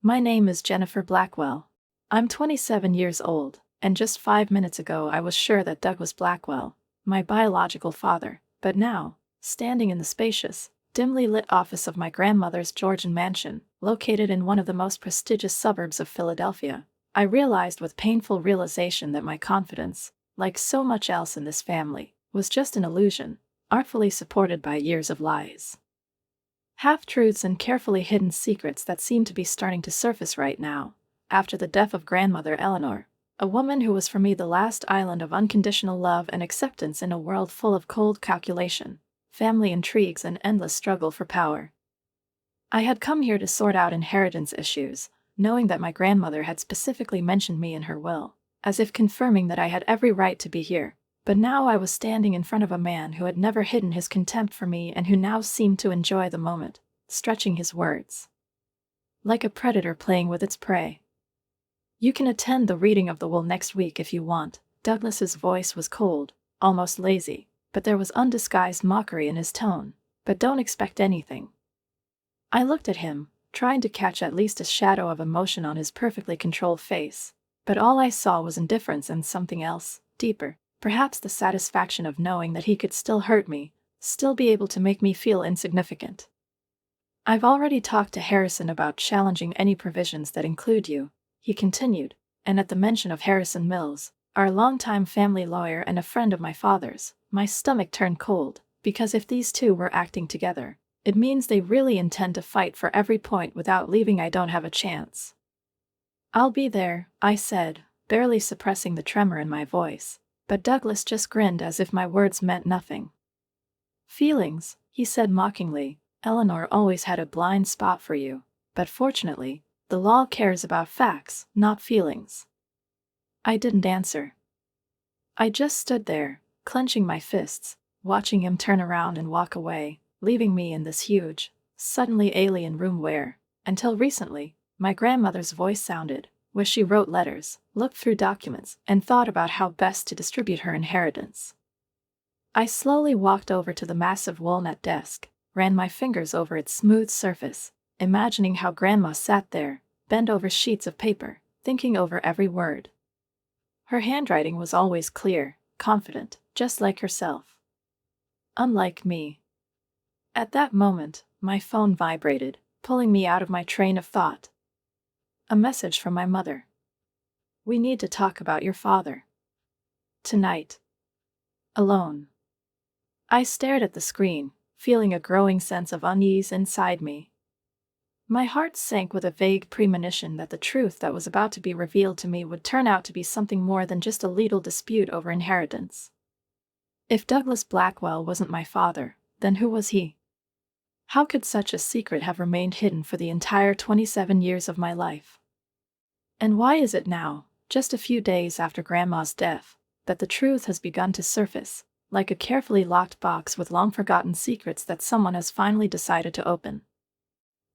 My name is Jennifer Blackwell. I'm 27 years old, and just 5 minutes ago I was sure that Douglas Blackwell, my biological father, but now, standing in the spacious, dimly lit office of my grandmother's Georgian mansion, located in one of the most prestigious suburbs of Philadelphia, I realized with painful realization that my confidence, like so much else in this family, was just an illusion, artfully supported by years of lies. Half-truths and carefully hidden secrets that seem to be starting to surface right now, after the death of grandmother Eleanor, a woman who was for me the last island of unconditional love and acceptance in a world full of cold calculation, family intrigues and endless struggle for power. I had come here to sort out inheritance issues, knowing that my grandmother had specifically mentioned me in her will, as if confirming that I had every right to be here. But now I was standing in front of a man who had never hidden his contempt for me and who now seemed to enjoy the moment, stretching his words like a predator playing with its prey. "You can attend the reading of the will next week if you want." Douglas's voice was cold, almost lazy, but there was undisguised mockery in his tone. "But don't expect anything." I looked at him, trying to catch at least a shadow of emotion on his perfectly controlled face, but all I saw was indifference and something else, deeper. Perhaps the satisfaction of knowing that he could still hurt me, still be able to make me feel insignificant. "I've already talked to Harrison about challenging any provisions that include you," he continued, and at the mention of Harrison Mills, our longtime family lawyer and a friend of my father's, my stomach turned cold, because if these two were acting together, it means they really intend to fight for every point without leaving I don't have a chance. "I'll be there," I said, barely suppressing the tremor in my voice. But Douglas just grinned as if my words meant nothing. "Feelings," he said mockingly. "Eleanor always had a blind spot for you, but fortunately, the law cares about facts, not feelings." I didn't answer. I just stood there, clenching my fists, watching him turn around and walk away, leaving me in this huge, suddenly alien room where, until recently, my grandmother's voice sounded, where she wrote letters, looked through documents, and thought about how best to distribute her inheritance. I slowly walked over to the massive walnut desk, ran my fingers over its smooth surface, imagining how Grandma sat there, bent over sheets of paper, thinking over every word. Her handwriting was always clear, confident, just like herself. Unlike me. At that moment, my phone vibrated, pulling me out of my train of thought. A message from my mother. "We need to talk about your father. Tonight. Alone." I stared at the screen, feeling a growing sense of unease inside me. My heart sank with a vague premonition that the truth that was about to be revealed to me would turn out to be something more than just a legal dispute over inheritance. If Douglas Blackwell wasn't my father, then who was he? How could such a secret have remained hidden for the entire 27 years of my life? And why is it now, just a few days after Grandma's death, that the truth has begun to surface, like a carefully locked box with long-forgotten secrets that someone has finally decided to open?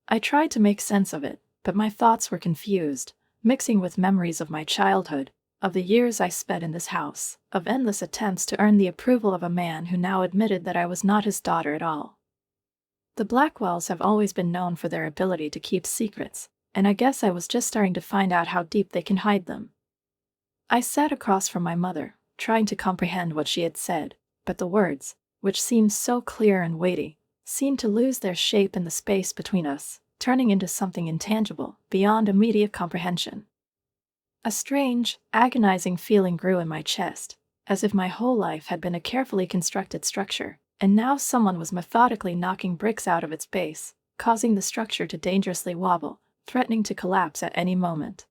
I tried to make sense of it, but my thoughts were confused, mixing with memories of my childhood, of the years I spent in this house, of endless attempts to earn the approval of a man who now admitted that I was not his daughter at all. The Blackwells have always been known for their ability to keep secrets, and I guess I was just starting to find out how deep they can hide them. I sat across from my mother, trying to comprehend what she had said, but the words, which seemed so clear and weighty, seemed to lose their shape in the space between us, turning into something intangible, beyond immediate comprehension. A strange, agonizing feeling grew in my chest, as if my whole life had been a carefully constructed structure, and now someone was methodically knocking bricks out of its base, causing the structure to dangerously wobble, threatening to collapse at any moment.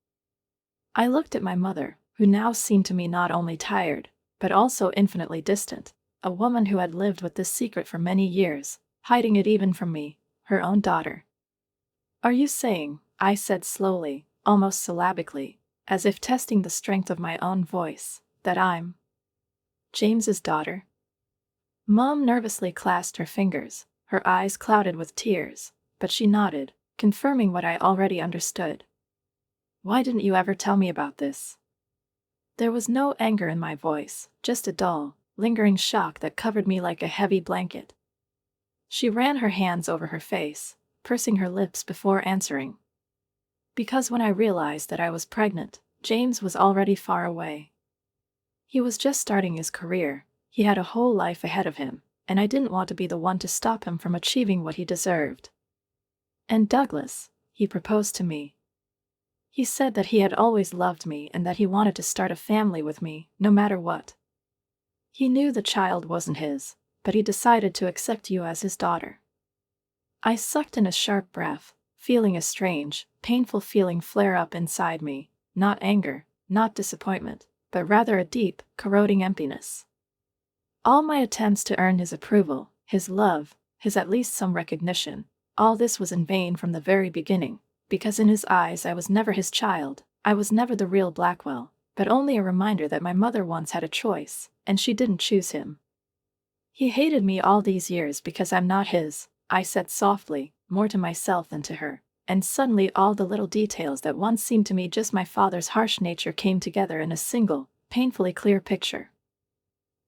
I looked at my mother, who now seemed to me not only tired, but also infinitely distant, a woman who had lived with this secret for many years, hiding it even from me, her own daughter. "Are you saying," I said slowly, almost syllabically, as if testing the strength of my own voice, "that I'm James's daughter?" Mom nervously clasped her fingers, her eyes clouded with tears, but she nodded, confirming what I already understood. "Why didn't you ever tell me about this?" There was no anger in my voice, just a dull, lingering shock that covered me like a heavy blanket. She ran her hands over her face, pursing her lips before answering. Because when I realized that I was pregnant, James was already far away. He was just starting his career, he had a whole life ahead of him, and I didn't want to be the one to stop him from achieving what he deserved. And Douglas, he proposed to me. He said that he had always loved me and that he wanted to start a family with me, no matter what. He knew the child wasn't his, but he decided to accept you as his daughter. I sucked in a sharp breath, feeling a strange, painful feeling flare up inside me, not anger, not disappointment, but rather a deep, corroding emptiness. All my attempts to earn his approval, his love, his at least some recognition, all this was in vain from the very beginning, because in his eyes I was never his child, I was never the real Blackwell, but only a reminder that my mother once had a choice, and she didn't choose him. He hated me all these years because I'm not his, I said softly, more to myself than to her, and suddenly all the little details that once seemed to me just my father's harsh nature came together in a single, painfully clear picture.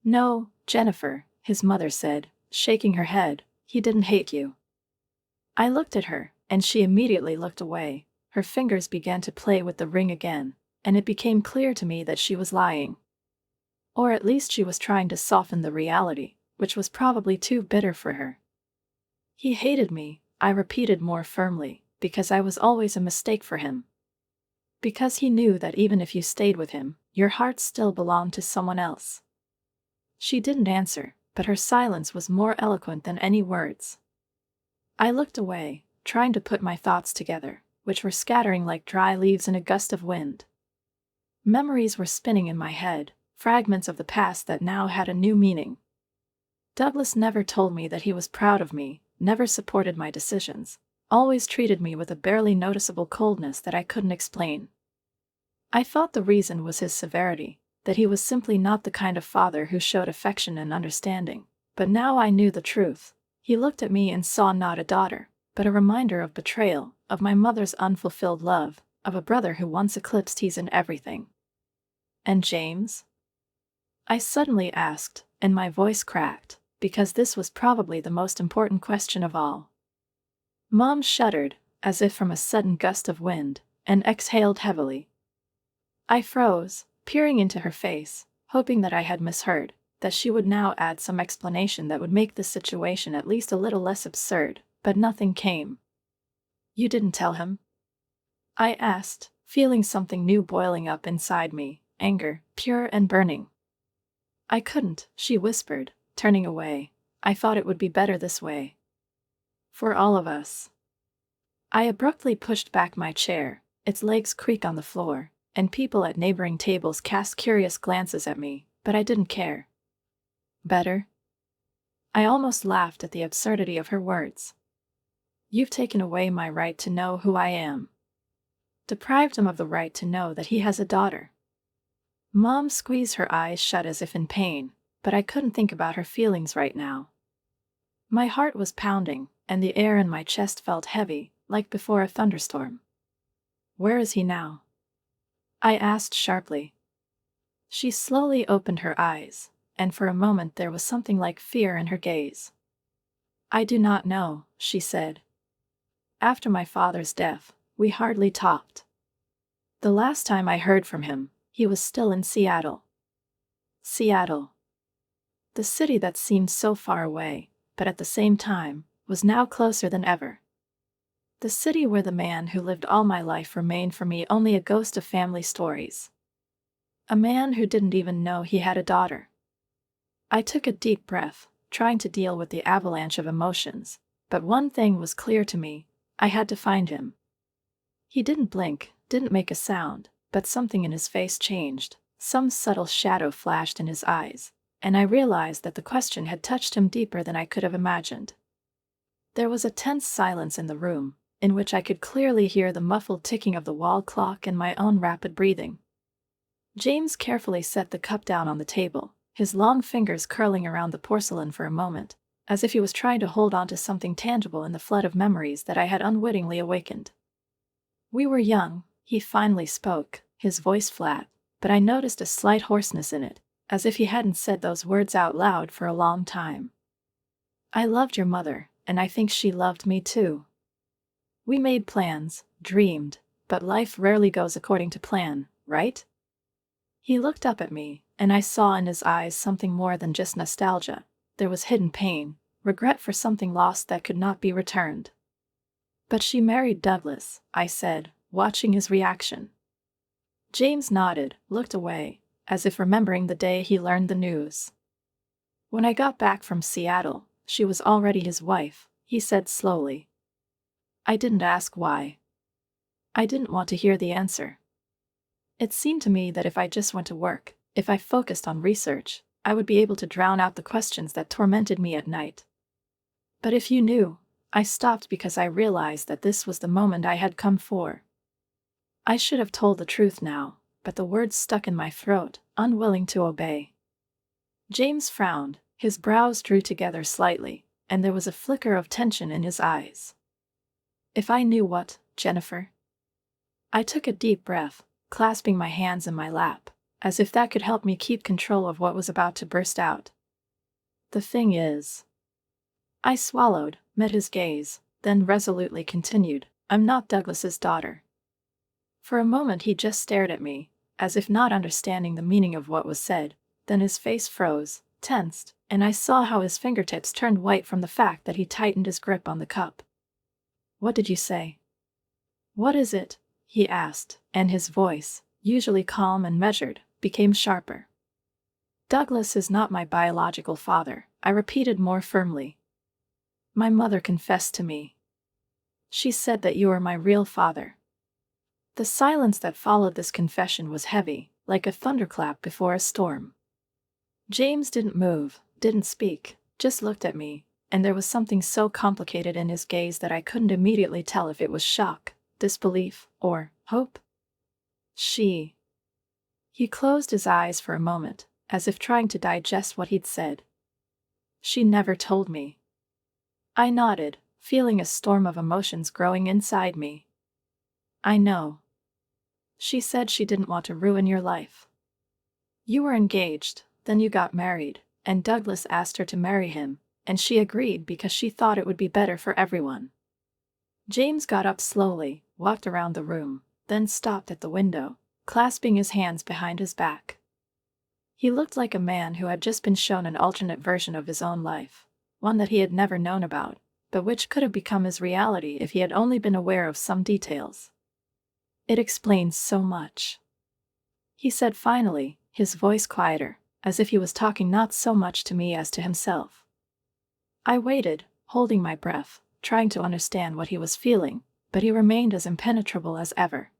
No, Jennifer, his mother said, shaking her head, he didn't hate you. I looked at her, and she immediately looked away. Her fingers began to play with the ring again, and it became clear to me that she was lying. Or at least she was trying to soften the reality, which was probably too bitter for her. He hated me, I repeated more firmly, because I was always a mistake for him. Because he knew that even if you stayed with him, your heart still belonged to someone else. She didn't answer, but her silence was more eloquent than any words. I looked away, trying to put my thoughts together, which were scattering like dry leaves in a gust of wind. Memories were spinning in my head, fragments of the past that now had a new meaning. Douglas never told me that he was proud of me, never supported my decisions, always treated me with a barely noticeable coldness that I couldn't explain. I thought the reason was his severity, that he was simply not the kind of father who showed affection and understanding, but now I knew the truth. He looked at me and saw not a daughter, but a reminder of betrayal, of my mother's unfulfilled love, of a brother who once eclipsed his in everything. And James? I suddenly asked, and my voice cracked, because this was probably the most important question of all. Mom shuddered, as if from a sudden gust of wind, and exhaled heavily. I froze, peering into her face, hoping that I had misheard, that she would now add some explanation that would make the situation at least a little less absurd, but nothing came. You didn't tell him? I asked, feeling something new boiling up inside me, anger, pure and burning. I couldn't, she whispered, turning away. I thought it would be better this way. For all of us. I abruptly pushed back my chair, its legs creaked on the floor, and people at neighboring tables cast curious glances at me, but I didn't care. Better? I almost laughed at the absurdity of her words. You've taken away my right to know who I am. Deprived him of the right to know that he has a daughter. Mom squeezed her eyes shut as if in pain, but I couldn't think about her feelings right now. My heart was pounding, and the air in my chest felt heavy, like before a thunderstorm. Where is he now? I asked sharply. She slowly opened her eyes, and for a moment there was something like fear in her gaze. I do not know, she said. After my father's death, we hardly talked. The last time I heard from him, he was still in Seattle. Seattle. The city that seemed so far away, but at the same time, was now closer than ever. The city where the man who lived all my life remained for me only a ghost of family stories. A man who didn't even know he had a daughter. I took a deep breath, trying to deal with the avalanche of emotions, but one thing was clear to me: I had to find him. He didn't blink, didn't make a sound, but something in his face changed, some subtle shadow flashed in his eyes, and I realized that the question had touched him deeper than I could have imagined. There was a tense silence in the room, in which I could clearly hear the muffled ticking of the wall clock and my own rapid breathing. James carefully set the cup down on the table, his long fingers curling around the porcelain for a moment, as if he was trying to hold on to something tangible in the flood of memories that I had unwittingly awakened. We were young, he finally spoke, his voice flat, but I noticed a slight hoarseness in it, as if he hadn't said those words out loud for a long time. I loved your mother, and I think she loved me too. We made plans, dreamed, but life rarely goes according to plan, right? He looked up at me, and I saw in his eyes something more than just nostalgia. There was hidden pain, regret for something lost that could not be returned. But she married Douglas, I said, watching his reaction. James nodded, looked away, as if remembering the day he learned the news. When I got back from Seattle, she was already his wife, he said slowly. I didn't ask why. I didn't want to hear the answer. It seemed to me that if I just went to work, if I focused on research, I would be able to drown out the questions that tormented me at night. But if you knew, I stopped because I realized that this was the moment I had come for. I should have told the truth now, but the words stuck in my throat, unwilling to obey. James frowned, his brows drew together slightly, and there was a flicker of tension in his eyes. If I knew what, Jennifer? I took a deep breath, clasping my hands in my lap, as if that could help me keep control of what was about to burst out. The thing is. I swallowed, met his gaze, then resolutely continued, I'm not Douglas's daughter. For a moment he just stared at me, as if not understanding the meaning of what was said, then his face froze, tensed, and I saw how his fingertips turned white from the fact that he tightened his grip on the cup. What did you say? What is it? He asked, and his voice, usually calm and measured, became sharper. Douglas is not my biological father, I repeated more firmly. My mother confessed to me. She said that you are my real father. The silence that followed this confession was heavy, like a thunderclap before a storm. James didn't move, didn't speak, just looked at me, and there was something so complicated in his gaze that I couldn't immediately tell if it was shock, disbelief, or hope. He closed his eyes for a moment, as if trying to digest what he'd said. She never told me. I nodded, feeling a storm of emotions growing inside me. I know. She said she didn't want to ruin your life. You were engaged, then you got married, and Douglas asked her to marry him, and she agreed because she thought it would be better for everyone. James got up slowly, walked around the room, then stopped at the window, clasping his hands behind his back. He looked like a man who had just been shown an alternate version of his own life, one that he had never known about, but which could have become his reality if he had only been aware of some details. It explains so much. He said finally, his voice quieter, as if he was talking not so much to me as to himself. I waited, holding my breath, trying to understand what he was feeling, but he remained as impenetrable as ever.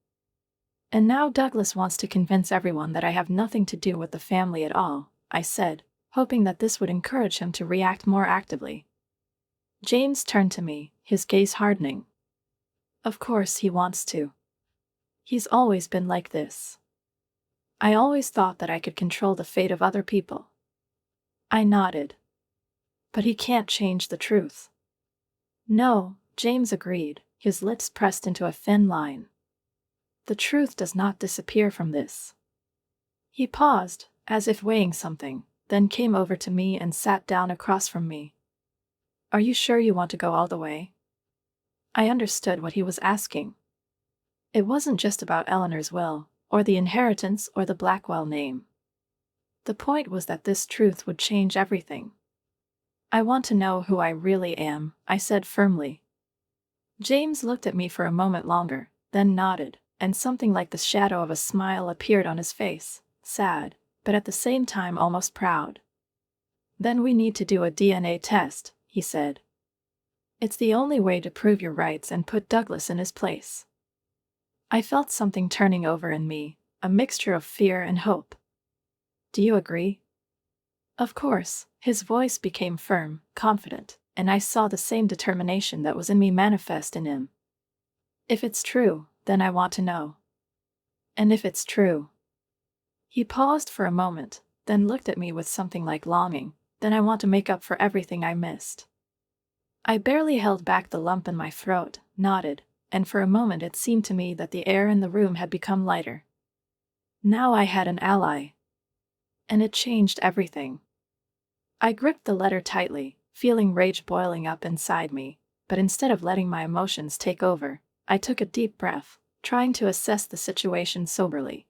And now Douglas wants to convince everyone that I have nothing to do with the family at all, I said, hoping that this would encourage him to react more actively. James turned to me, his gaze hardening. Of course he wants to. He's always been like this. I always thought that I could control the fate of other people. I nodded. But he can't change the truth. No, James agreed, his lips pressed into a thin line. The truth does not disappear from this. He paused, as if weighing something, then came over to me and sat down across from me. Are you sure you want to go all the way? I understood what he was asking. It wasn't just about Eleanor's will, or the inheritance or the Blackwell name. The point was that this truth would change everything. I want to know who I really am, I said firmly. James looked at me for a moment longer, then nodded, and something like the shadow of a smile appeared on his face, sad, but at the same time almost proud. Then we need to do a DNA test, he said. It's the only way to prove your rights and put Douglas in his place. I felt something turning over in me, a mixture of fear and hope. Do you agree? Of course, his voice became firm, confident, and I saw the same determination that was in me manifest in him. If it's true, then I want to know. And if it's true. He paused for a moment, then looked at me with something like longing, then I want to make up for everything I missed. I barely held back the lump in my throat, nodded, and for a moment it seemed to me that the air in the room had become lighter. Now I had an ally. And it changed everything. I gripped the letter tightly, feeling rage boiling up inside me, but instead of letting my emotions take over, I took a deep breath, trying to assess the situation soberly.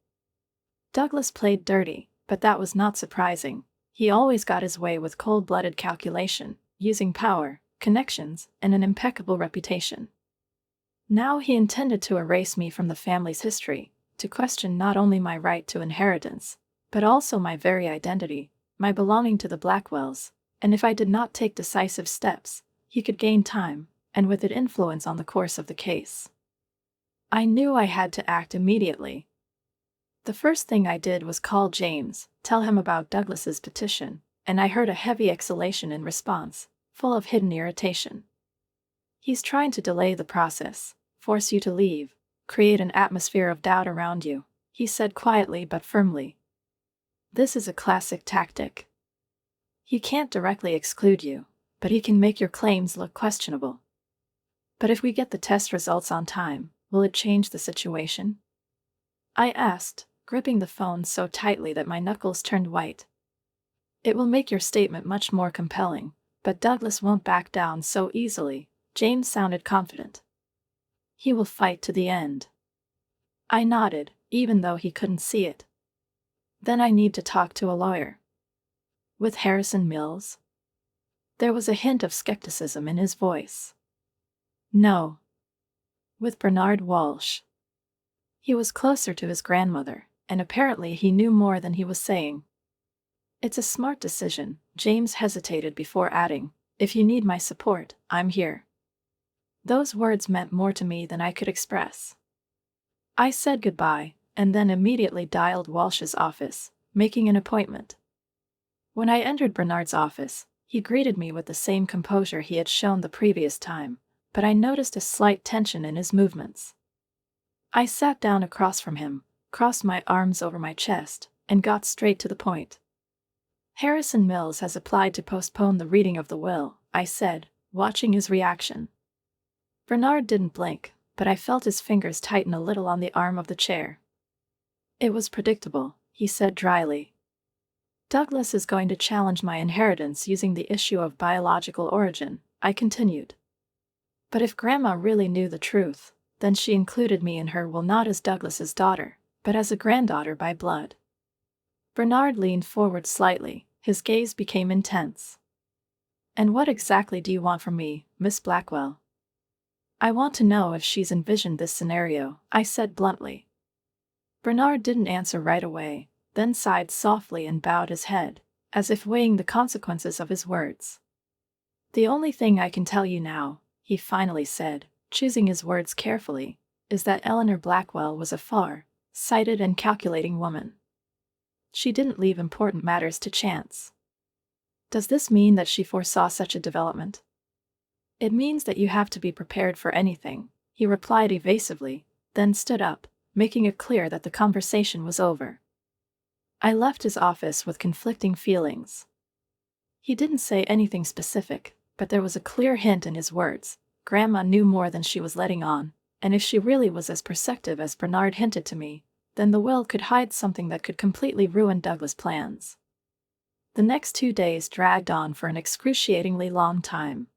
Douglas played dirty, but that was not surprising. He always got his way with cold-blooded calculation, using power, connections, and an impeccable reputation. Now he intended to erase me from the family's history, to question not only my right to inheritance, but also my very identity, my belonging to the Blackwells, and if I did not take decisive steps, he could gain time, and with it influence on the course of the case. I knew I had to act immediately. The first thing I did was call James, tell him about Douglas's petition, and I heard a heavy exhalation in response, full of hidden irritation. "He's trying to delay the process, force you to leave, create an atmosphere of doubt around you," he said quietly but firmly. "This is a classic tactic. He can't directly exclude you, but he can make your claims look questionable. But if we get the test results on time, will it change the situation?" I asked, gripping the phone so tightly that my knuckles turned white. "It will make your statement much more compelling, but Douglas won't back down so easily," James sounded confident. "He will fight to the end." I nodded, even though he couldn't see it. "Then I need to talk to a lawyer." "With Harrison Mills?" There was a hint of skepticism in his voice. "No. With Bernard Walsh." He was closer to his grandmother, and apparently he knew more than he was saying. "It's a smart decision," James hesitated before adding, "if you need my support, I'm here." Those words meant more to me than I could express. I said goodbye, and then immediately dialed Walsh's office, making an appointment. When I entered Bernard's office, he greeted me with the same composure he had shown the previous time, but I noticed a slight tension in his movements. I sat down across from him, crossed my arms over my chest, and got straight to the point. "Harrison Mills has applied to postpone the reading of the will," I said, watching his reaction. Bernard didn't blink, but I felt his fingers tighten a little on the arm of the chair. "It was predictable," he said dryly. "Douglas is going to challenge my inheritance using the issue of biological origin," I continued. "But if Grandma really knew the truth, then she included me in her will not as Douglas's daughter, but as a granddaughter by blood." Bernard leaned forward slightly, his gaze became intense. "And what exactly do you want from me, Miss Blackwell?" "I want to know if she's envisioned this scenario," I said bluntly. Bernard didn't answer right away, then sighed softly and bowed his head, as if weighing the consequences of his words. "The only thing I can tell you now," he finally said, choosing his words carefully, "is that Eleanor Blackwell was a far-sighted and calculating woman. She didn't leave important matters to chance." "Does this mean that she foresaw such a development?" "It means that you have to be prepared for anything," he replied evasively, then stood up, making it clear that the conversation was over. I left his office with conflicting feelings. He didn't say anything specific, but there was a clear hint in his words. Grandma knew more than she was letting on, and if she really was as perceptive as Bernard hinted to me, then the will could hide something that could completely ruin Douglas' plans. The next 2 days dragged on for an excruciatingly long time.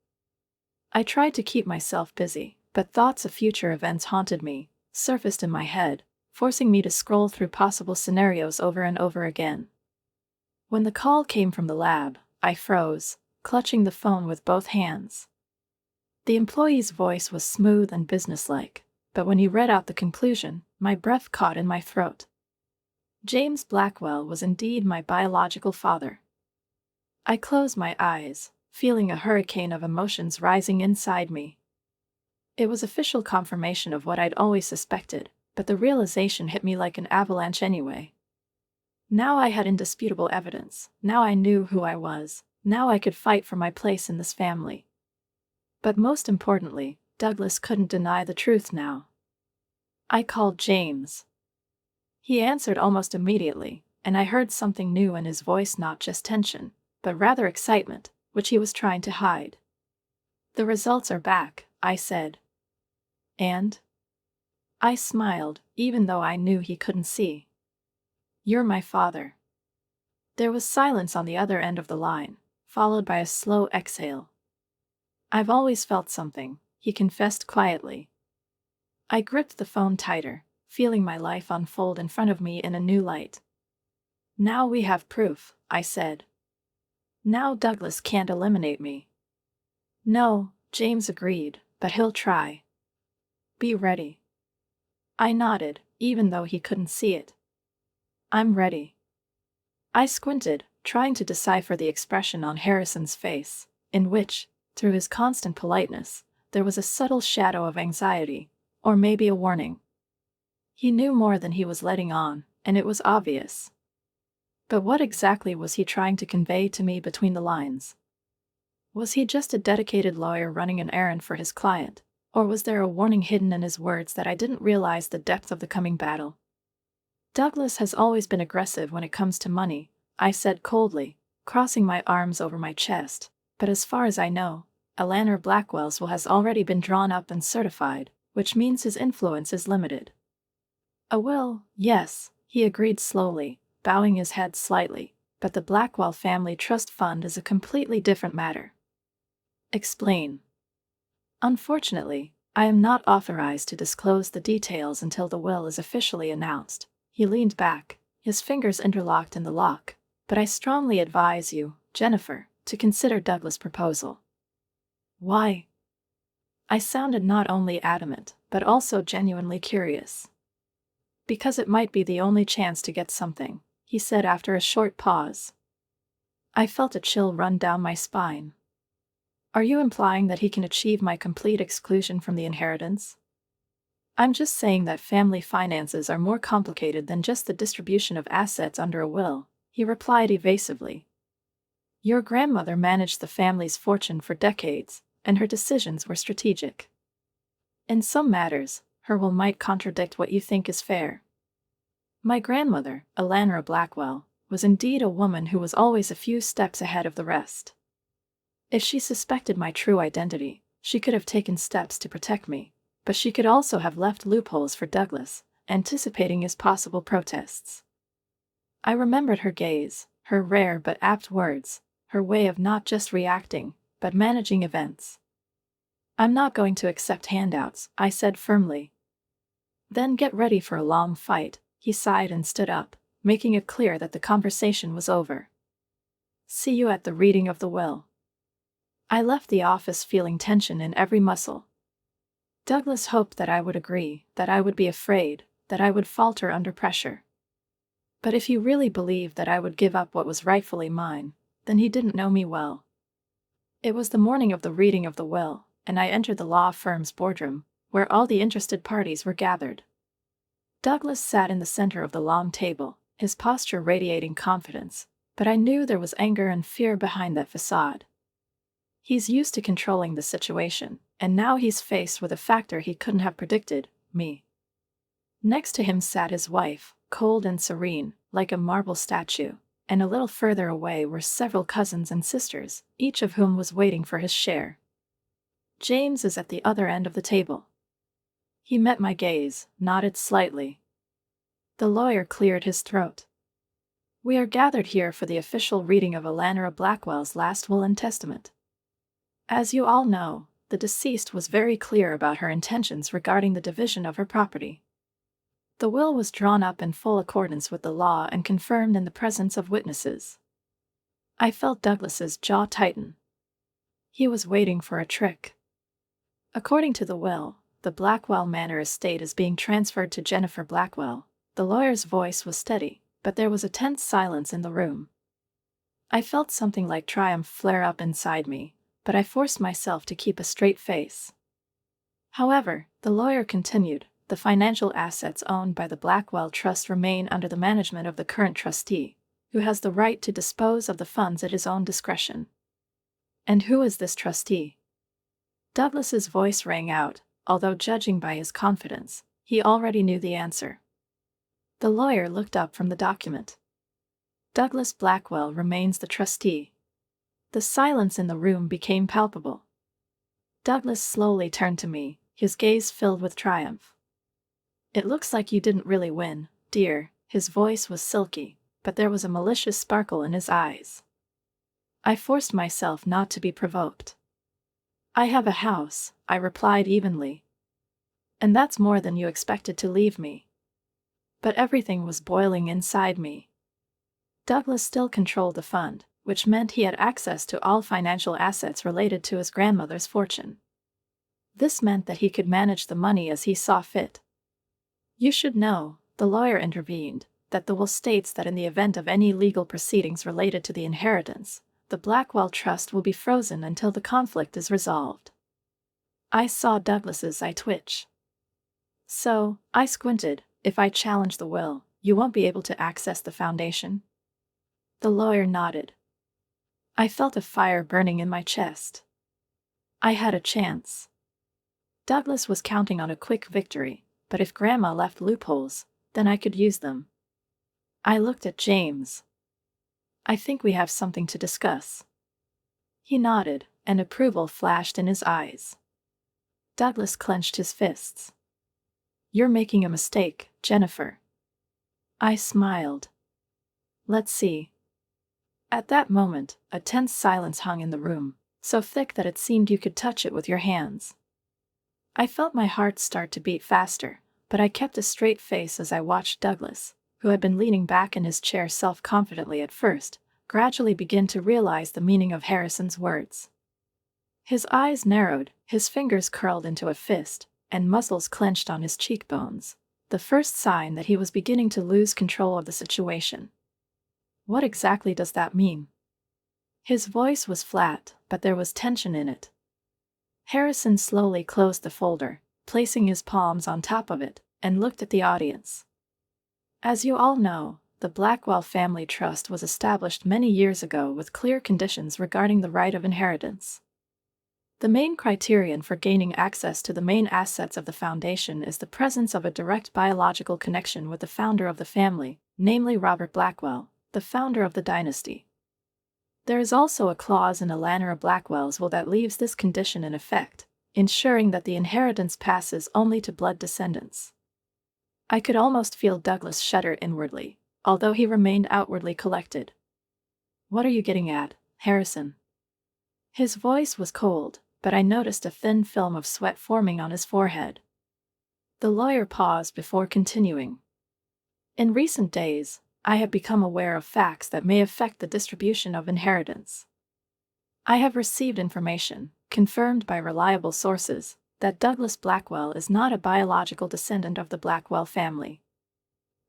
I tried to keep myself busy, but thoughts of future events haunted me, surfaced in my head, forcing me to scroll through possible scenarios over and over again. When the call came from the lab, I froze, clutching the phone with both hands. The employee's voice was smooth and businesslike, but when he read out the conclusion, my breath caught in my throat. James Blackwell was indeed my biological father. I closed my eyes, feeling a hurricane of emotions rising inside me. It was official confirmation of what I'd always suspected, but the realization hit me like an avalanche anyway. Now I had indisputable evidence, now I knew who I was, now I could fight for my place in this family. But most importantly, Douglas couldn't deny the truth now. I called James. He answered almost immediately, and I heard something new in his voice, not just tension, but rather excitement, which he was trying to hide. "The results are back," I said. "And?" I smiled, even though I knew he couldn't see. "You're my father." There was silence on the other end of the line, followed by a slow exhale. "I've always felt something," he confessed quietly. I gripped the phone tighter, feeling my life unfold in front of me in a new light. Now we have proof, I said. Now Douglas can't eliminate me. No, James agreed, but he'll try. Be ready. I nodded, even though he couldn't see it. I'm ready. I squinted, trying to decipher the expression on Harrison's face, in which, through his constant politeness, there was a subtle shadow of anxiety, or maybe a warning. He knew more than he was letting on, and it was obvious. But what exactly was he trying to convey to me between the lines? Was he just a dedicated lawyer running an errand for his client, or was there a warning hidden in his words that I didn't realize the depth of the coming battle? Douglas has always been aggressive when it comes to money, I said coldly, crossing my arms over my chest, but as far as I know, Eleanor Blackwell's will has already been drawn up and certified, which means his influence is limited. A will, yes, he agreed slowly, bowing his head slightly, but the Blackwell Family Trust Fund is a completely different matter. Explain. Unfortunately, I am not authorized to disclose the details until the will is officially announced. He leaned back, his fingers interlocked in the lock, but I strongly advise you, Jennifer, to consider Douglas' proposal. Why? I sounded not only adamant, but also genuinely curious. Because it might be the only chance to get something, he said after a short pause. I felt a chill run down my spine. Are you implying that he can achieve my complete exclusion from the inheritance? I'm just saying that family finances are more complicated than just the distribution of assets under a will, he replied evasively. Your grandmother managed the family's fortune for decades, and her decisions were strategic. In some matters, her will might contradict what you think is fair. My grandmother, Eleanor Blackwell, was indeed a woman who was always a few steps ahead of the rest. If she suspected my true identity, she could have taken steps to protect me, but she could also have left loopholes for Douglas, anticipating his possible protests. I remembered her gaze, her rare but apt words, her way of not just reacting, but managing events. I'm not going to accept handouts, I said firmly. Then get ready for a long fight, he sighed and stood up, making it clear that the conversation was over. See you at the reading of the will. I left the office feeling tension in every muscle. Douglas hoped that I would agree, that I would be afraid, that I would falter under pressure. But if he really believed that I would give up what was rightfully mine, then he didn't know me well. It was the morning of the reading of the will, and I entered the law firm's boardroom, where all the interested parties were gathered. Douglas sat in the center of the long table, his posture radiating confidence, but I knew there was anger and fear behind that facade. He's used to controlling the situation, and now he's faced with a factor he couldn't have predicted, me. Next to him sat his wife, cold and serene, like a marble statue, and a little further away were several cousins and sisters, each of whom was waiting for his share. James is at the other end of the table. He met my gaze, nodded slightly. The lawyer cleared his throat. We are gathered here for the official reading of Eleanor Blackwell's last will and testament. As you all know, the deceased was very clear about her intentions regarding the division of her property. The will was drawn up in full accordance with the law and confirmed in the presence of witnesses. I felt Douglas's jaw tighten. He was waiting for a trick. According to the will, the Blackwell Manor estate is being transferred to Jennifer Blackwell. The lawyer's voice was steady, but there was a tense silence in the room. I felt something like triumph flare up inside me, but I forced myself to keep a straight face. However, the lawyer continued, the financial assets owned by the Blackwell Trust remain under the management of the current trustee, who has the right to dispose of the funds at his own discretion. And who is this trustee? Douglas's voice rang out, although judging by his confidence, he already knew the answer. The lawyer looked up from the document. Douglas Blackwell remains the trustee. The silence in the room became palpable. Douglas slowly turned to me, his gaze filled with triumph. It looks like you didn't really win, dear. His voice was silky, but there was a malicious sparkle in his eyes. I forced myself not to be provoked. I have a house, I replied evenly. And that's more than you expected to leave me. But everything was boiling inside me. Douglas still controlled the fund, which meant he had access to all financial assets related to his grandmother's fortune. This meant that he could manage the money as he saw fit. You should know, the lawyer intervened, that the will states that in the event of any legal proceedings related to the inheritance, the Blackwell Trust will be frozen until the conflict is resolved. I saw Douglas's eye twitch. So, I squinted, if I challenge the will, you won't be able to access the foundation? The lawyer nodded. I felt a fire burning in my chest. I had a chance. Douglas was counting on a quick victory, but if Grandma left loopholes, then I could use them. I looked at James. I think we have something to discuss. He nodded, and approval flashed in his eyes. Douglas clenched his fists. You're making a mistake, Jennifer. I smiled. Let's see. At that moment, a tense silence hung in the room, so thick that it seemed you could touch it with your hands. I felt my heart start to beat faster, but I kept a straight face as I watched Douglas, who had been leaning back in his chair self-confidently at first, gradually begin to realize the meaning of Harrison's words. His eyes narrowed, his fingers curled into a fist, and muscles clenched on his cheekbones, the first sign that he was beginning to lose control of the situation. What exactly does that mean? His voice was flat, but there was tension in it. Harrison slowly closed the folder, placing his palms on top of it, and looked at the audience. As you all know, the Blackwell Family Trust was established many years ago with clear conditions regarding the right of inheritance. The main criterion for gaining access to the main assets of the foundation is the presence of a direct biological connection with the founder of the family, namely Robert Blackwell, the founder of the dynasty. There is also a clause in Alanera Blackwell's will that leaves this condition in effect, ensuring that the inheritance passes only to blood descendants. I could almost feel Douglas shudder inwardly, although he remained outwardly collected. What are you getting at, Harrison? His voice was cold, but I noticed a thin film of sweat forming on his forehead. The lawyer paused before continuing. In recent days, I have become aware of facts that may affect the distribution of inheritance. I have received information, confirmed by reliable sources, that Douglas Blackwell is not a biological descendant of the Blackwell family.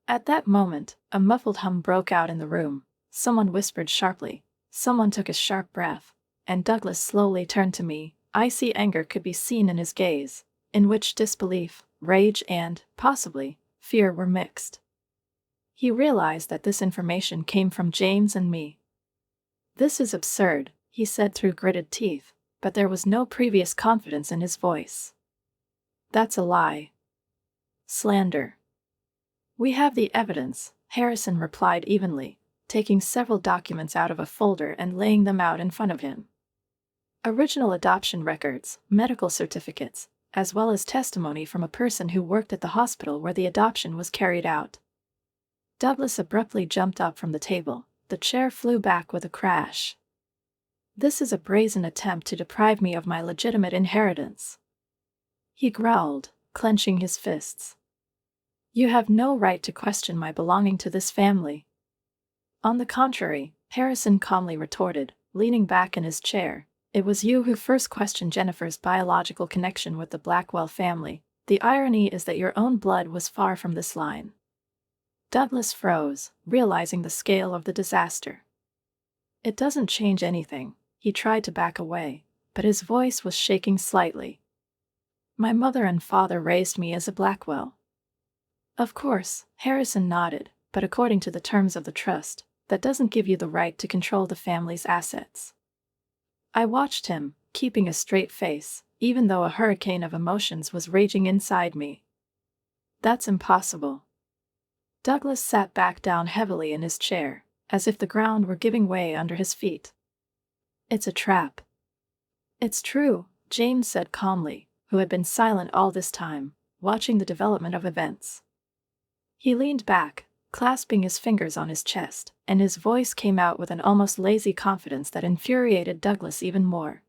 At that moment, a muffled hum broke out in the room, someone whispered sharply, someone took a sharp breath, and Douglas slowly turned to me. Icy anger could be seen in his gaze, in which disbelief, rage and, possibly, fear were mixed. He realized that this information came from James and me. This is absurd, he said through gritted teeth, but there was no previous confidence in his voice. That's a lie. Slander. We have the evidence, Harrison replied evenly, taking several documents out of a folder and laying them out in front of him. Original adoption records, medical certificates, as well as testimony from a person who worked at the hospital where the adoption was carried out. Douglas abruptly jumped up from the table. The chair flew back with a crash. This is a brazen attempt to deprive me of my legitimate inheritance. He growled, clenching his fists. You have no right to question my belonging to this family. On the contrary, Harrison calmly retorted, leaning back in his chair, it was you who first questioned Jennifer's biological connection with the Blackwell family. The irony is that your own blood was far from this line. Douglas froze, realizing the scale of the disaster. It doesn't change anything. He tried to back away, but his voice was shaking slightly. My mother and father raised me as a Blackwell. Of course, Harrison nodded, but according to the terms of the trust, that doesn't give you the right to control the family's assets. I watched him, keeping a straight face, even though a hurricane of emotions was raging inside me. That's impossible. Douglas sat back down heavily in his chair, as if the ground were giving way under his feet. It's a trap. It's true, James said calmly, who had been silent all this time, watching the development of events. He leaned back, clasping his fingers on his chest, and his voice came out with an almost lazy confidence that infuriated Douglas even more.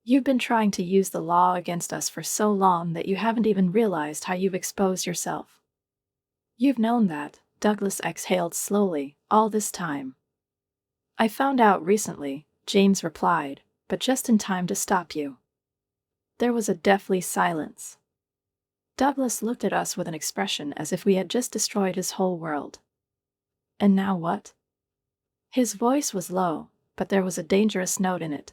You've been trying to use the law against us for so long that you haven't even realized how you've exposed yourself. You've known that, Douglas exhaled slowly, all this time. I found out recently, James replied, but just in time to stop you. There was a deathly silence. Douglas looked at us with an expression as if we had just destroyed his whole world. And now what? His voice was low, but there was a dangerous note in it.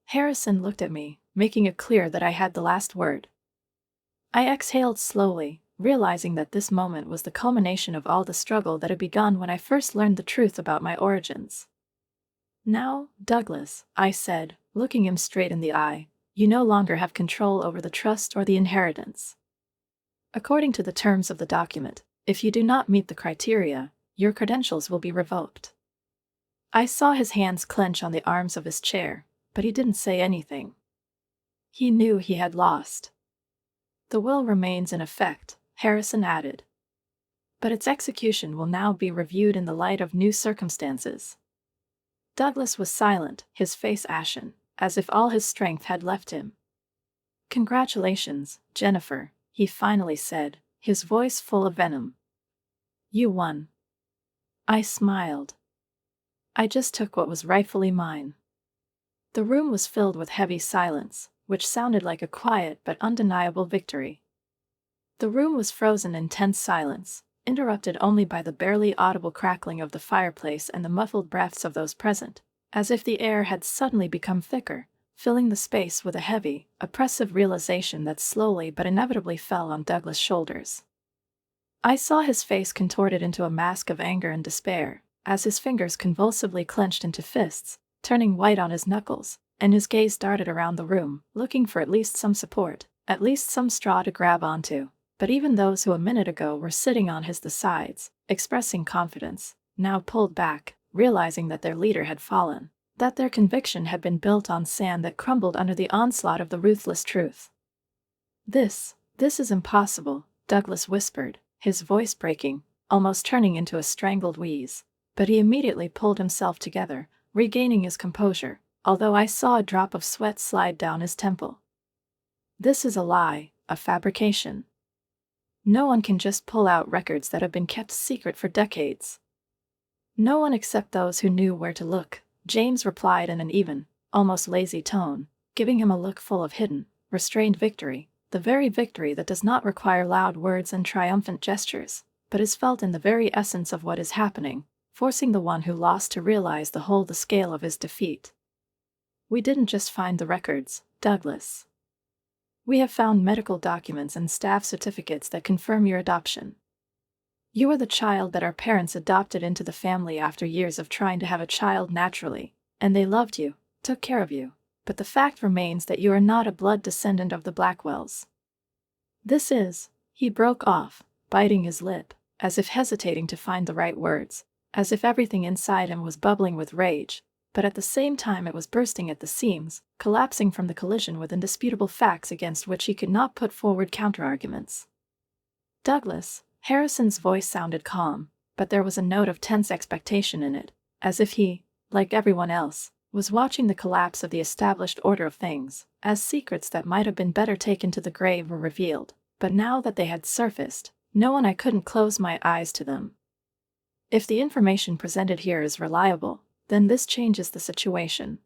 Harrison looked at me, making it clear that I had the last word. I exhaled slowly, realizing that this moment was the culmination of all the struggle that had begun when I first learned the truth about my origins. Now, Douglas, I said, looking him straight in the eye, you no longer have control over the trust or the inheritance. According to the terms of the document, if you do not meet the criteria, your credentials will be revoked. I saw his hands clench on the arms of his chair, but he didn't say anything. He knew he had lost. The will remains in effect, Harrison added. But its execution will now be reviewed in the light of new circumstances. Douglas was silent, his face ashen, as if all his strength had left him. Congratulations, Jennifer, he finally said, his voice full of venom. You won. I smiled. I just took what was rightfully mine. The room was filled with heavy silence, which sounded like a quiet but undeniable victory. The room was frozen in tense silence, interrupted only by the barely audible crackling of the fireplace and the muffled breaths of those present, as if the air had suddenly become thicker, filling the space with a heavy, oppressive realization that slowly but inevitably fell on Douglas' shoulders. I saw his face contorted into a mask of anger and despair, as his fingers convulsively clenched into fists, turning white on his knuckles, and his gaze darted around the room, looking for at least some support, at least some straw to grab onto. But even those who a minute ago were sitting on his sides, expressing confidence, now pulled back, realizing that their leader had fallen, that their conviction had been built on sand that crumbled under the onslaught of the ruthless truth. This is impossible, Douglas whispered, his voice breaking, almost turning into a strangled wheeze. But he immediately pulled himself together, regaining his composure, although I saw a drop of sweat slide down his temple. This is a lie, a fabrication. No one can just pull out records that have been kept secret for decades. No one except those who knew where to look, James replied in an even, almost lazy tone, giving him a look full of hidden, restrained victory, the very victory that does not require loud words and triumphant gestures, but is felt in the very essence of what is happening, forcing the one who lost to realize the scale of his defeat. We didn't just find the records, Douglas. We have found medical documents and staff certificates that confirm your adoption. You are the child that our parents adopted into the family after years of trying to have a child naturally, and they loved you, took care of you, but the fact remains that you are not a blood descendant of the Blackwells. This is, he broke off, biting his lip, as if hesitating to find the right words, as if everything inside him was bubbling with rage, but at the same time it was bursting at the seams, collapsing from the collision with indisputable facts against which he could not put forward counterarguments. Douglas, Harrison's voice sounded calm, but there was a note of tense expectation in it, as if he, like everyone else, was watching the collapse of the established order of things, as secrets that might have been better taken to the grave were revealed, but now that they had surfaced, I couldn't close my eyes to them. If the information presented here is reliable, then this changes the situation.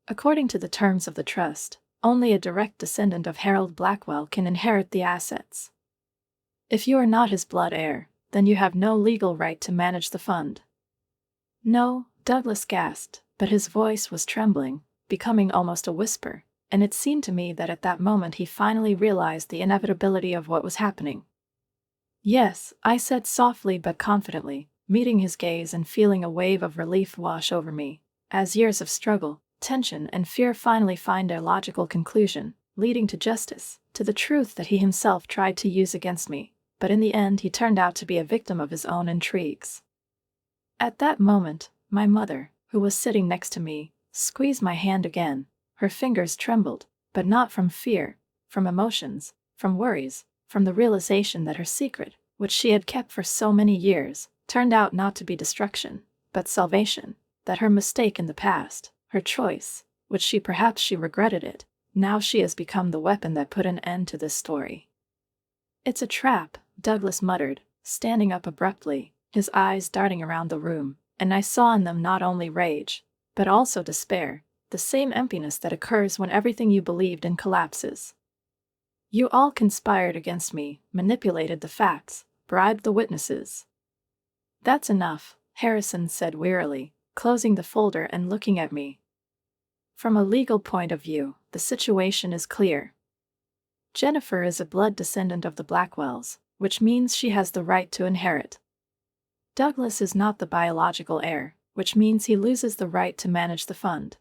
According to the terms of the trust, only a direct descendant of Harold Blackwell can inherit the assets. If you are not his blood heir, then you have no legal right to manage the fund. No, Douglas gasped, but his voice was trembling, becoming almost a whisper, and it seemed to me that at that moment he finally realized the inevitability of what was happening. Yes, I said softly but confidently, meeting his gaze and feeling a wave of relief wash over me, as years of struggle, tension, and fear finally find their logical conclusion, leading to justice, to the truth that he himself tried to use against me, but in the end he turned out to be a victim of his own intrigues. At that moment, my mother, who was sitting next to me, squeezed my hand again. Her fingers trembled, but not from fear, from emotions, from worries, from the realization that her secret, which she had kept for so many years, turned out not to be destruction, but salvation, that her mistake in the past, her choice, which she regretted it. Now she has become the weapon that put an end to this story. It's a trap, Douglas muttered, standing up abruptly, his eyes darting around the room, and I saw in them not only rage, but also despair, the same emptiness that occurs when everything you believed in collapses. You all conspired against me, manipulated the facts, bribed the witnesses. That's enough, Harrison said wearily, closing the folder and looking at me. From a legal point of view, the situation is clear. Jennifer is a blood descendant of the Blackwells, which means she has the right to inherit. Douglas is not the biological heir, which means he loses the right to manage the fund.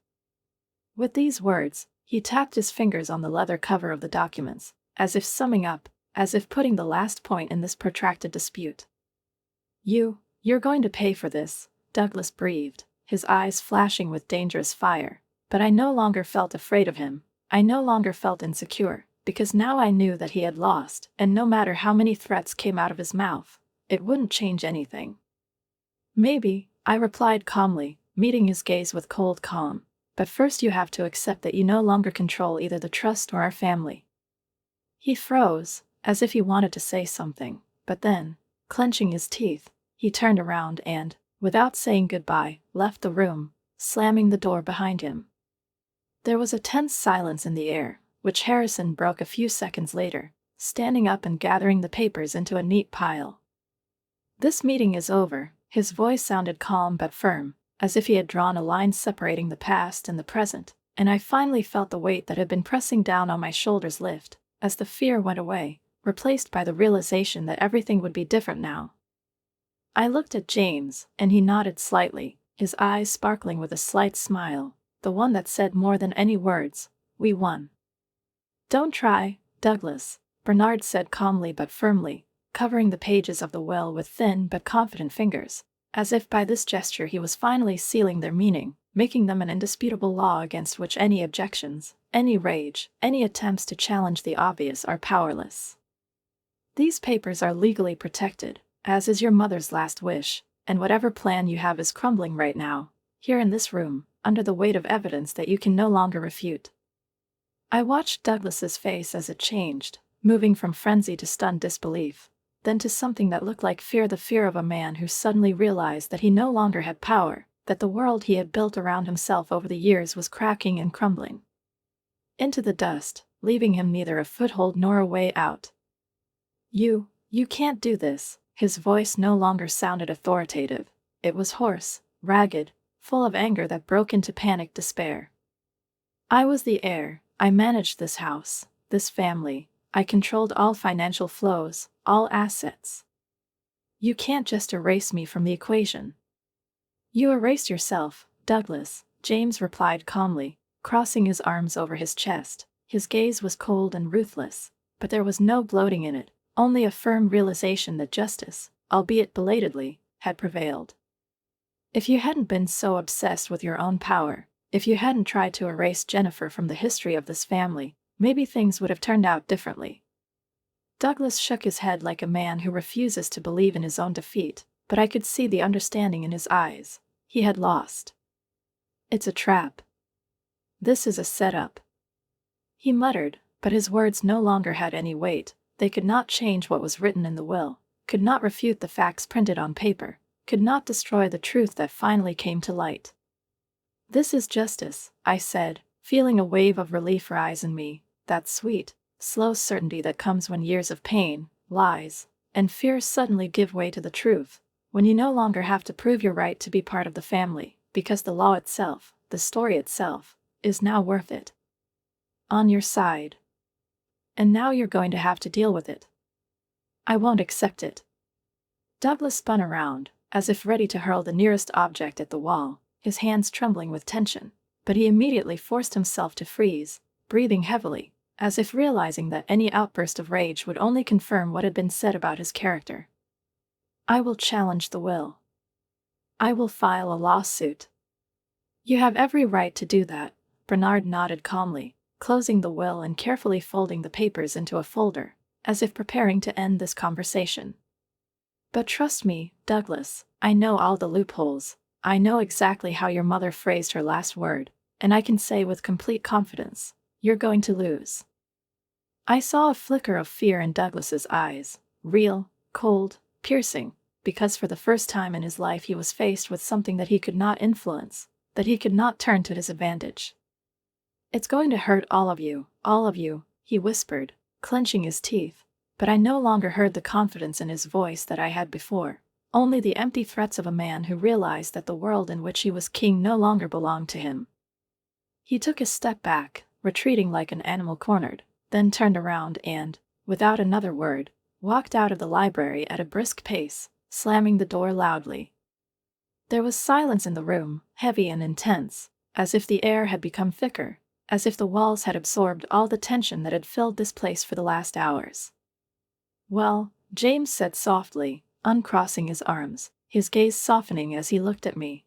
With these words, he tapped his fingers on the leather cover of the documents, as if summing up, as if putting the last point in this protracted dispute. You're going to pay for this, Douglas breathed, his eyes flashing with dangerous fire, but I no longer felt afraid of him. I no longer felt insecure, because now I knew that he had lost, and no matter how many threats came out of his mouth, it wouldn't change anything. Maybe, I replied calmly, meeting his gaze with cold calm, but first you have to accept that you no longer control either the trust or our family. He froze, as if he wanted to say something, but then, clenching his teeth, he turned around and, without saying goodbye, left the room, slamming the door behind him. There was a tense silence in the air, which Harrison broke a few seconds later, standing up and gathering the papers into a neat pile. This meeting is over, his voice sounded calm but firm, as if he had drawn a line separating the past and the present, and I finally felt the weight that had been pressing down on my shoulders lift, as the fear went away, replaced by the realization that everything would be different now. I looked at James, and he nodded slightly, his eyes sparkling with a slight smile, the one that said more than any words, "We won." "Don't try, Douglas," Bernard said calmly but firmly, covering the pages of the will with thin but confident fingers, as if by this gesture he was finally sealing their meaning, making them an indisputable law against which any objections, any rage, any attempts to challenge the obvious are powerless. "These papers are legally protected, as is your mother's last wish, and whatever plan you have is crumbling right now, here in this room, under the weight of evidence that you can no longer refute." I watched Douglas's face as it changed, moving from frenzy to stunned disbelief, then to something that looked like fear, the fear of a man who suddenly realized that he no longer had power, that the world he had built around himself over the years was cracking and crumbling into the dust, leaving him neither a foothold nor a way out. You can't do this." His voice no longer sounded authoritative. It was hoarse, ragged, full of anger that broke into panicked despair. "I was the heir. I managed this house, this family. I controlled all financial flows, all assets. You can't just erase me from the equation." "You erased yourself, Douglas," James replied calmly, crossing his arms over his chest. His gaze was cold and ruthless, but there was no gloating in it, only a firm realization that justice, albeit belatedly, had prevailed. "If you hadn't been so obsessed with your own power, if you hadn't tried to erase Jennifer from the history of this family, maybe things would have turned out differently." Douglas shook his head like a man who refuses to believe in his own defeat, but I could see the understanding in his eyes. He had lost. "It's a trap. This is a setup," he muttered, but his words no longer had any weight. They could not change what was written in the will, could not refute the facts printed on paper, could not destroy the truth that finally came to light. "This is justice," I said, feeling a wave of relief rise in me, that sweet, slow certainty that comes when years of pain, lies, and fear suddenly give way to the truth, when you no longer have to prove your right to be part of the family, because the law itself, the story itself, is now worth it. On your side. And now you're going to have to deal with it. I won't accept it." Douglas spun around, as if ready to hurl the nearest object at the wall, his hands trembling with tension, but he immediately forced himself to freeze, breathing heavily, as if realizing that any outburst of rage would only confirm what had been said about his character. "I will challenge the will. I will file a lawsuit." "You have every right to do that," Bernard nodded calmly, closing the will and carefully folding the papers into a folder, as if preparing to end this conversation. "But trust me, Douglas, I know all the loopholes. I know exactly how your mother phrased her last word, and I can say with complete confidence, you're going to lose. I saw a flicker of fear in Douglas's eyes, real, cold, piercing, because for the first time in his life he was faced with something that he could not influence, that he could not turn to his advantage. It's going to hurt all of you, he whispered, clenching his teeth, but I no longer heard the confidence in his voice that I had before, only the empty threats of a man who realized that the world in which he was king no longer belonged to him. He took a step back, retreating like an animal cornered, then turned around and, without another word, walked out of the library at a brisk pace, slamming the door loudly. There was silence in the room, heavy and intense, as if the air had become thicker, as if the walls had absorbed all the tension that had filled this place for the last hours. "Well," James said softly, uncrossing his arms, his gaze softening as he looked at me.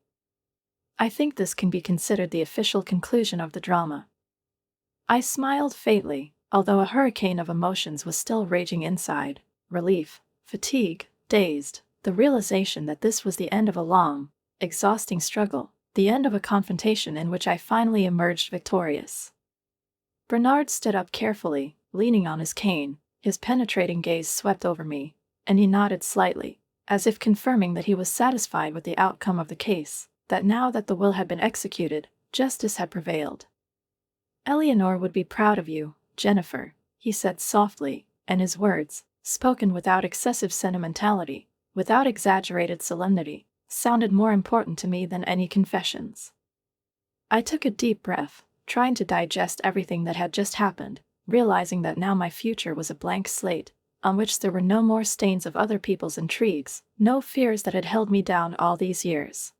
"I think this can be considered the official conclusion of the drama." I smiled faintly, although a hurricane of emotions was still raging inside: relief, fatigue, dazed, the realization that this was the end of a long, exhausting struggle, the end of a confrontation in which I finally emerged victorious. Bernard stood up carefully, leaning on his cane, his penetrating gaze swept over me, and he nodded slightly, as if confirming that he was satisfied with the outcome of the case, that now that the will had been executed, justice had prevailed. "Eleanor would be proud of you, Jennifer," he said softly, and his words, spoken without excessive sentimentality, without exaggerated solemnity, sounded more important to me than any confessions. I took a deep breath, trying to digest everything that had just happened, realizing that now my future was a blank slate, on which there were no more stains of other people's intrigues, no fears that had held me down all these years.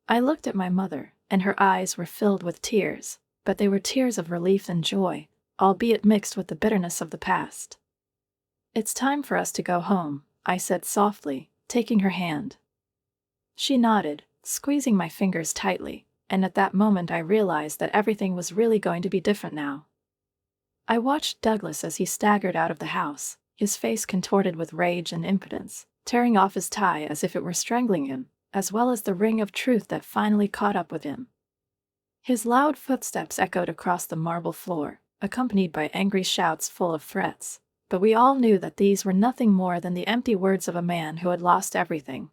I looked at my mother, and her eyes were filled with tears, but they were tears of relief and joy, albeit mixed with the bitterness of the past. "It's time for us to go home," I said softly, taking her hand. She nodded, squeezing my fingers tightly, and at that moment I realized that everything was really going to be different now. I watched Douglas as he staggered out of the house, his face contorted with rage and impotence, tearing off his tie as if it were strangling him, as well as the ring of truth that finally caught up with him. His loud footsteps echoed across the marble floor, accompanied by angry shouts full of threats, but we all knew that these were nothing more than the empty words of a man who had lost everything.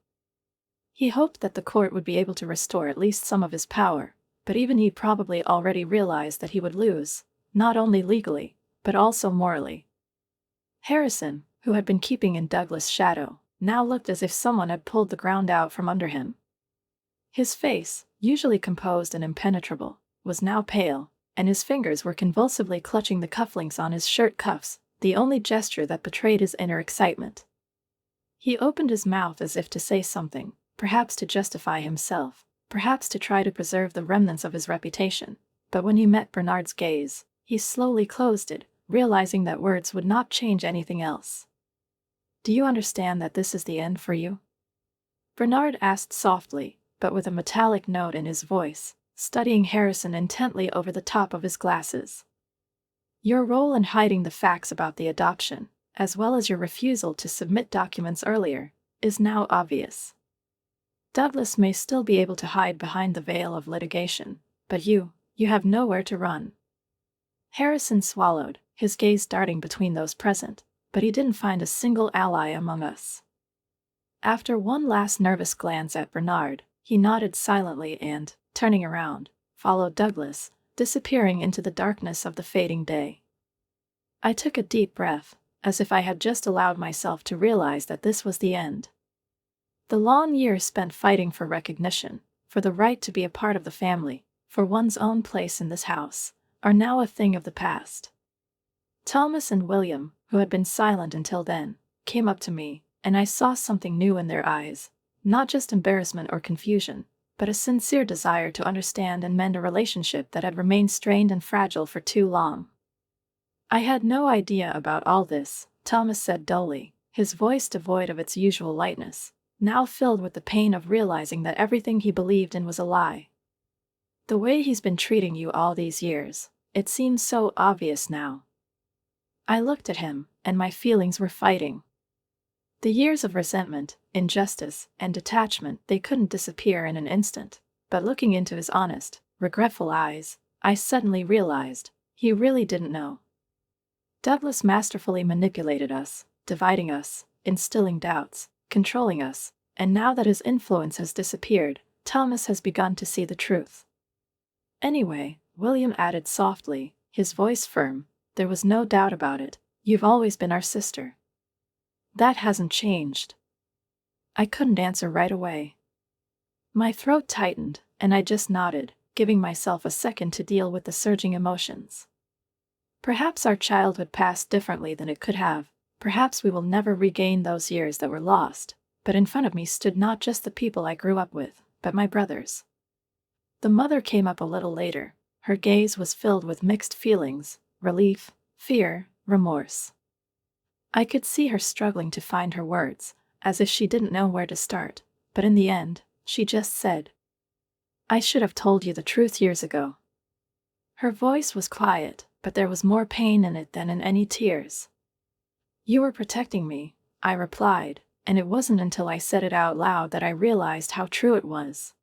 He hoped that the court would be able to restore at least some of his power, but even he probably already realized that he would lose, not only legally, but also morally. Harrison, who had been keeping in Douglas' shadow, now looked as if someone had pulled the ground out from under him. His face, usually composed and impenetrable, was now pale, and his fingers were convulsively clutching the cufflinks on his shirt cuffs, the only gesture that betrayed his inner excitement. He opened his mouth as if to say something, perhaps to justify himself, perhaps to try to preserve the remnants of his reputation, but when he met Bernard's gaze, he slowly closed it, realizing that words would not change anything else. "Do you understand that this is the end for you?" Bernard asked softly, but with a metallic note in his voice, studying Harrison intently over the top of his glasses. "Your role in hiding the facts about the adoption, as well as your refusal to submit documents earlier, is now obvious. Douglas may still be able to hide behind the veil of litigation, but you have nowhere to run." Harrison swallowed, his gaze darting between those present, but he didn't find a single ally among us. After one last nervous glance at Bernard, he nodded silently and, turning around, followed Douglas, disappearing into the darkness of the fading day. I took a deep breath, as if I had just allowed myself to realize that this was the end. The long years spent fighting for recognition, for the right to be a part of the family, for one's own place in this house, are now a thing of the past. Thomas and William, who had been silent until then, came up to me, and I saw something new in their eyes, not just embarrassment or confusion, but a sincere desire to understand and mend a relationship that had remained strained and fragile for too long. "I had no idea about all this," Thomas said dully, his voice devoid of its usual lightness, now filled with the pain of realizing that everything he believed in was a lie. "The way he's been treating you all these years, it seems so obvious now." I looked at him, and my feelings were fighting. The years of resentment, injustice, and detachment, they couldn't disappear in an instant, but looking into his honest, regretful eyes, I suddenly realized he really didn't know. Douglas masterfully manipulated us, dividing us, instilling doubts, controlling us, and now that his influence has disappeared, Thomas has begun to see the truth. Anyway, William added softly, his voice firm, there was no doubt about it, you've always been our sister. That hasn't changed. I couldn't answer right away. My throat tightened, and I just nodded, giving myself a second to deal with the surging emotions. Perhaps our childhood passed differently than it could have, perhaps we will never regain those years that were lost, but in front of me stood not just the people I grew up with, but my brothers. The mother came up a little later. Her gaze was filled with mixed feelings, relief, fear, remorse. I could see her struggling to find her words, as if she didn't know where to start, but in the end, she just said, I should have told you the truth years ago. Her voice was quiet, but there was more pain in it than in any tears. You were protecting me, I replied, and it wasn't until I said it out loud that I realized how true it was.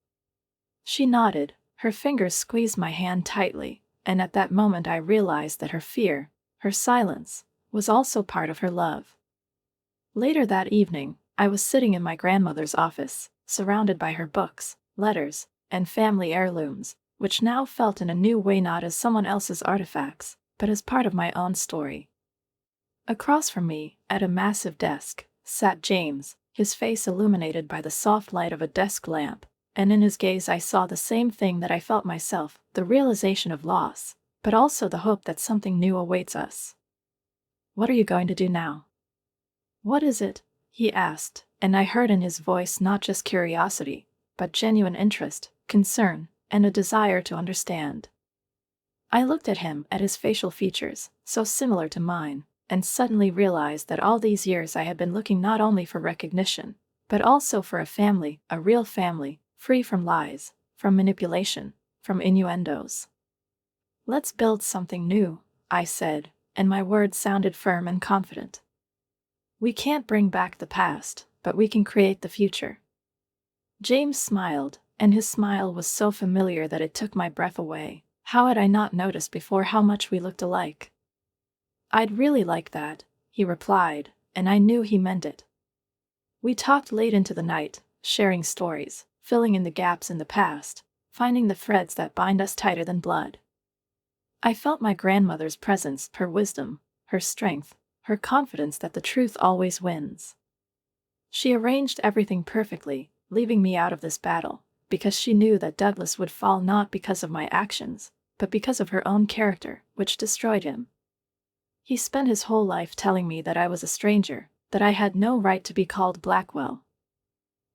She nodded, her fingers squeezed my hand tightly, and at that moment I realized that her fear, her silence, was also part of her love. Later that evening, I was sitting in my grandmother's office, surrounded by her books, letters, and family heirlooms, which now felt in a new way not as someone else's artifacts, but as part of my own story. Across from me, at a massive desk, sat James, his face illuminated by the soft light of a desk lamp, and in his gaze I saw the same thing that I felt myself, the realization of loss, but also the hope that something new awaits us. What are you going to do now? What is it? He asked, and I heard in his voice not just curiosity, but genuine interest, concern, and a desire to understand. I looked at him, at his facial features, so similar to mine, and suddenly realized that all these years I had been looking not only for recognition, but also for a family, a real family, free from lies, from manipulation, from innuendos. Let's build something new, I said, and my words sounded firm and confident. We can't bring back the past, but we can create the future. James smiled, and his smile was so familiar that it took my breath away. How had I not noticed before how much we looked alike? I'd really like that, he replied, and I knew he meant it. We talked late into the night, sharing stories, filling in the gaps in the past, finding the threads that bind us tighter than blood. I felt my grandmother's presence, her wisdom, her strength, her confidence that the truth always wins. She arranged everything perfectly, leaving me out of this battle, because she knew that Douglas would fall not because of my actions, but because of her own character, which destroyed him. He spent his whole life telling me that I was a stranger, that I had no right to be called Blackwell.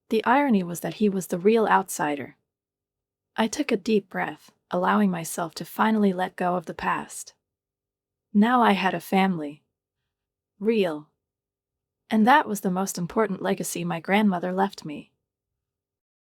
The irony was that he was the real outsider. I took a deep breath, allowing myself to finally let go of the past. Now I had a family. Real. And that was the most important legacy my grandmother left me.